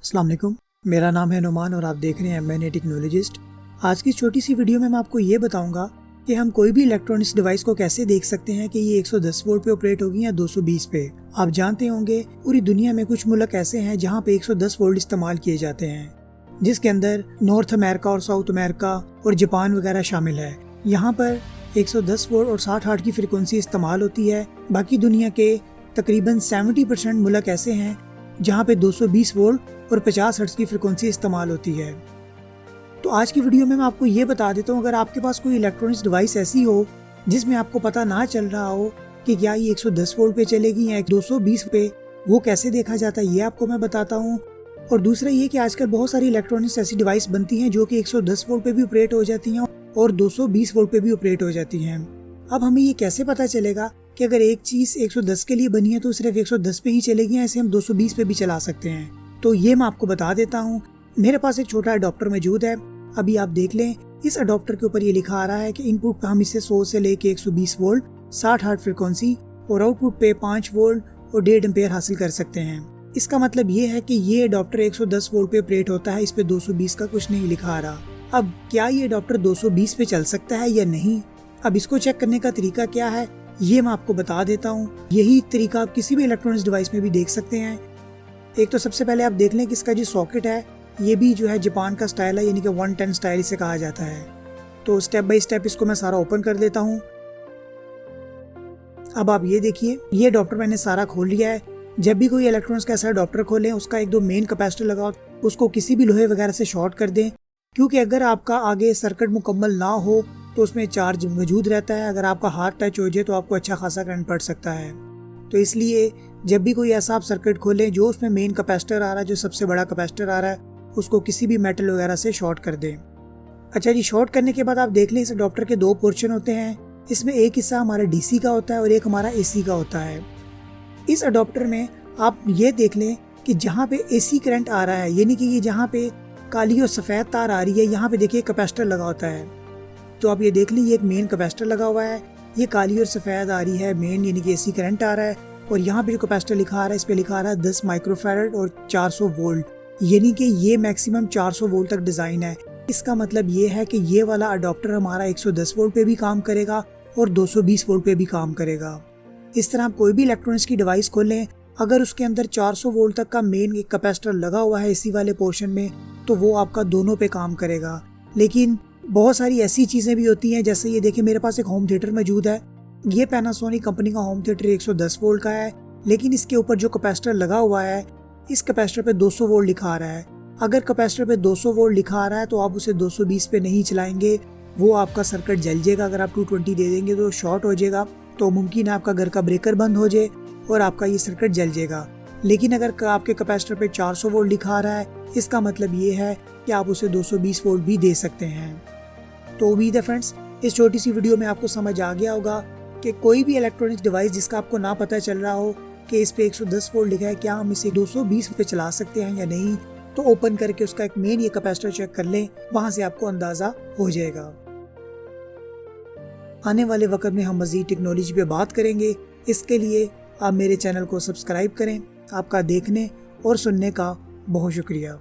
अस्सलाम वालेकुम, मेरा नाम है नुमान और आप देख रहे हैं MNA टेक्नोलॉजिस्ट। आज की छोटी सी वीडियो में मैं आपको ये बताऊंगा कि हम कोई भी इलेक्ट्रॉनिक्स डिवाइस को कैसे देख सकते हैं कि ये 110 वोल्ट पे ऑपरेट होगी या 220 पे। आप जानते होंगे पूरी दुनिया में कुछ मुल्क ऐसे हैं जहाँ पे 110 वोल्ट इस्तेमाल किए जाते हैं, जिसके अंदर नॉर्थ अमेरिका और साउथ अमेरिका और जापान वगैरह शामिल है। यहाँ पर 110 वोल्ट और 60 हर्ट्ज की फ्रिक्वेंसी इस्तेमाल होती है। बाकी दुनिया के तकरीबन 70% मुल्क ऐसे हैं जहाँ पे 220 वोल्ट और 50 हर्ट्ज की फ्रिक्वेंसी इस्तेमाल होती है। तो आज की वीडियो में मैं आपको ये बता देता हूँ, अगर आपके पास कोई इलेक्ट्रॉनिक्स डिवाइस ऐसी हो जिसमें आपको पता ना चल रहा हो कि क्या ये 110 वोल्ट पे चलेगी या 220 पे, वो कैसे देखा जाता है ये आपको मैं बताता हूँ। और दूसरा ये कि आजकल बहुत सारी इलेक्ट्रॉनिक्स ऐसी डिवाइस बनती हैं जो कि 110 वोल्ट पे भी ऑपरेट हो जाती हैं और 220 वोल्ट पे भी ऑपरेट हो जाती हैं। अब हमें ये कैसे पता चलेगा कि अगर एक चीज 110 के लिए बनी है तो सिर्फ 110 पे ही चलेगी या इसे हम 220 पे भी चला सकते हैं? तो ये मैं आपको बता देता हूँ। मेरे पास एक छोटा अडॉप्टर मौजूद है, अभी आप देख लें। इस अडॉप्टर के ऊपर ये लिखा आ रहा है कि इनपुट पे हम इसे 100 से लेके 120 वोल्ट 60 हर्ट्ज फ्रिक्वेंसी और आउटपुट पे 5 वोल्ट और 1.5 एम्पेयर हासिल कर सकते हैं। इसका मतलब ये है कि ये अडॉप्टर 110 वोल्ट पे ऑपरेट होता है, इस पे 220 का कुछ नहीं लिखा आ रहा। अब क्या ये अडॉप्टर 220 पे चल सकता है या नहीं, अब इसको चेक करने का तरीका क्या है ये मैं आपको बता देता हूँ। यही तरीका आप किसी भी इलेक्ट्रॉनिक्स डिवाइस में भी देख सकते हैं। एक तो सबसे पहले आप देख लें कि इसका जो सॉकेट है ये भी जो है जापान का स्टाइल है, यानी कि 110 स्टाइल इसे कहा जाता है। तो स्टेप बाय स्टेप इसको मैं सारा ओपन कर देता हूँ। अब आप ये देखिए, ये अडॉप्टर मैंने सारा खोल लिया है। जब भी कोई इलेक्ट्रॉनिक्स का ऐसा अडॉप्टर खोलें, उसका एक दो मेन कैपेसिटर लगाओ, उसको किसी भी लोहे वगैरह से शॉर्ट कर दें, क्योंकि अगर आपका आगे सर्किट मुकम्मल ना हो तो उसमें चार्ज मौजूद रहता है। अगर आपका हाथ टच हो जाए तो आपको अच्छा खासा करंट पड़ सकता है। तो इसलिए जब भी कोई ऐसा आप सर्किट खोलें जो उसमें मेन कैपेसिटर आ रहा है, जो सबसे बड़ा कैपेसिटर आ रहा है, उसको किसी भी मेटल वगैरह से शॉर्ट कर दें। अच्छा जी, शॉर्ट करने के बाद आप देख लें इस अडॉप्टर के दो पोर्शन होते हैं। इसमें एक हिस्सा हमारा DC का होता है और एक हमारा AC का होता है। इस अडॉप्टर में आप ये देख लें कि जहाँ पे AC करंट आ रहा है, यानी कि ये जहाँ पे काली और सफ़ेद तार आ रही है, यहाँ पे देखिए कैपेसिटर लगा होता है। तो आप ये देख लें, ये एक मेन कैपेसिटर लगा हुआ है, ये काली और सफ़ेद आ रही है मेन, यानी कि AC करंट आ रहा है। और यहाँ पे जो कैपेसिटर लिखा आ रहा है, इस पे लिखा आ रहा है 10 माइक्रोफैरड और 400 वोल्ट, यानी कि ये मैक्सिमम 400 वोल्ट तक डिज़ाइन है। इसका मतलब ये है कि ये वाला अडॉप्टर हमारा 110 वोल्ट पे भी काम करेगा और 220 वोल्ट पे भी काम करेगा। इस तरह आप कोई भी इलेक्ट्रॉनिक्स की डिवाइस खोलें, अगर उसके अंदर 400 वोल्ट तक का मेन एक कैपेसिटर लगा हुआ है AC वाले पोर्शन में, तो वो आपका दोनों पे काम करेगा। लेकिन बहुत सारी ऐसी चीज़ें भी होती हैं, जैसे ये देखिए मेरे पास एक होम थिएटर मौजूद है। ये पैनासोनिक कंपनी का होम थिएटर 110 वोल्ट का है, लेकिन इसके ऊपर जो कैपेसिटर लगा हुआ है, इस कैपेसिटर पे 200 वोल्ट लिखा आ रहा है। अगर कैपेसिटर पे 200 वोल्ट लिखा आ रहा है तो आप उसे 220 पे नहीं चलाएंगे, वो आपका सर्किट जल जाएगा। अगर आप 220 दे देंगे तो शॉर्ट हो जाएगा, तो मुमकिन है आपका घर का ब्रेकर बंद हो जाए और आपका ये सर्किट जल जाएगा। लेकिन अगर आपके कैपेसिटर पे 400 वोल्ट लिखा आ रहा है, इसका मतलब ये है कि आप उसे 220 वोल्ट भी दे सकते हैं। तो उम्मीद है फ्रेंड्स, इस छोटी सी वीडियो में आपको समझ आ गया होगा कि कोई भी इलेक्ट्रॉनिक्स डिवाइस जिसका आपको ना पता चल रहा हो कि इस पे 110 वोल्ट लिखा है, क्या हम इसे 220 पे चला सकते हैं या नहीं, तो ओपन करके उसका एक मेन ये कैपेसिटर चेक कर लें, वहां से आपको अंदाजा हो जाएगा। आने वाले वक्त में हम मज़ीद टेक्नोलॉजी पे बात करेंगे। इसके लिए आप मेरे चैनल को सब्सक्राइब करें। आपका देखने और सुनने का बहुत शुक्रिया।